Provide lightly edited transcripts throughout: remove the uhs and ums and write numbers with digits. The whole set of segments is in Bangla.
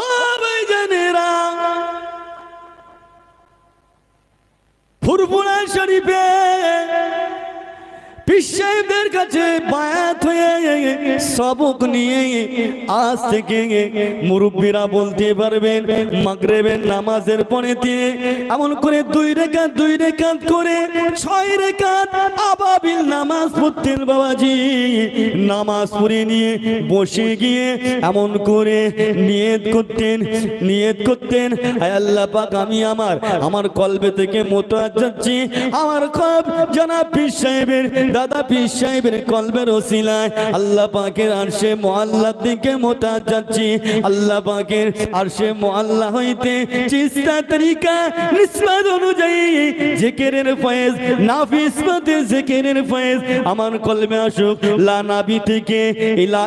ও ভাইজানেরা, ফুরফুরা শরীফে পীর সাহেবদের কাছে বায়াত হয়ে সবক নিয়ে আজ থেকে মুরব্বীরা বলতে পারবেন মাগরিবের নামাজের পরে দিয়ে এমন করে 2 রাকাত করে 6 রাকাত আবাবিল নামাজ পড়তেন বাবাজি। নামাজ পড়ে নিয়ে বসে গিয়ে এমন করে নিয়ত করতেন, আয় আল্লাহ পাক, আমি আমার কলবে থেকে মোতাজ যাচ্ছি, আমার কলব জনাব পীর সাহেবের, দাদা পীর সাহেবের কলবের ওসিলায় আল্লাহ পাকের আরশে মুআল্লার দিকে মোতাজ যাচ্ছি। আল্লাহ পাকের আরশে মুআল্লা হইতে চিস্তা তরিকা নিসবত অনুযায়ী জিকিরের ফয়েজ, নাফিসতে জিকিরের ফয়েজ আমার কলবে আসুক। লা নাবি থেকে লা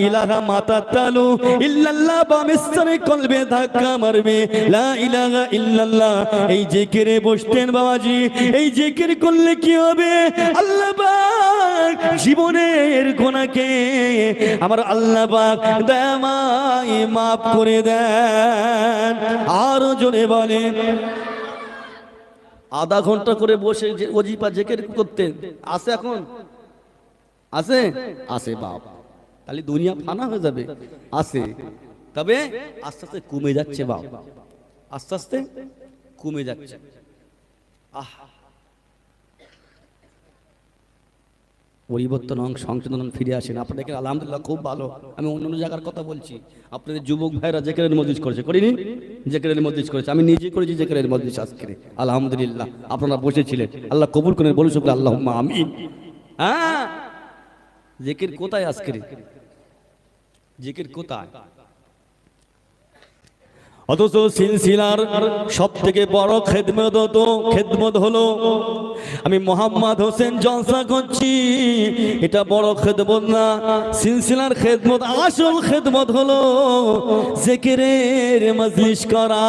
ইলাহা মাতা তালু ইল্লাল্লাহ বামিস্তরে কলবে ধাক্কা মারবে, লা ইলাহা ইল্লাল্লাহ। এই জিকিরে বসতেন বাবাজি। এই জিকির করলে কি হবে? আল্লাহ পাক জীবনের গুনাহকে আমার আল্লাহ পাক দয়াময় মাফ করে দেন। আরো জোরে বলেন। আধা ঘন্টা করে বসে ওজিফা জিকির করতেন, আছে এখন? আছে বাপ, তাহলে দুনিয়া ফানা হয়ে যাবে। আছে, তবে আস্তে আস্তে কমে যাচ্ছে বাপ, আস্তে আস্তে কমে যাচ্ছে। পরিবর্তন সংশোধন ফিরে আসেন। আপনাদের আলহামদুলিল্লাহ খুব ভালো। আমি অন্য জায়গার কথা বলছি, আপনাদের যুবক ভাইরা জিকিরের মজলিস করেছে, করিনি? জিকিরের মজলিস করেছে, আমি নিজে করেছি জিকিরের মজলিস আজকে। আলহামদুলিল্লাহ আপনারা বসেছিলেন, আল্লাহ কবুল করেন, বলুন শুকর আল্লাহুম্মা আমিন। হ্যাঁ, জিকির কোথায় আজকে? জিকির কোথায়? অথচ সিলসিলার সব থেকে বড় খেদমত হলো আমি মোহাম্মদ হোসেন জলসা করছি, এটা বড় খেদমত না। সিলসিলার খেদমত, আসল খেদমত হলো জিকিরের মজলিস করা।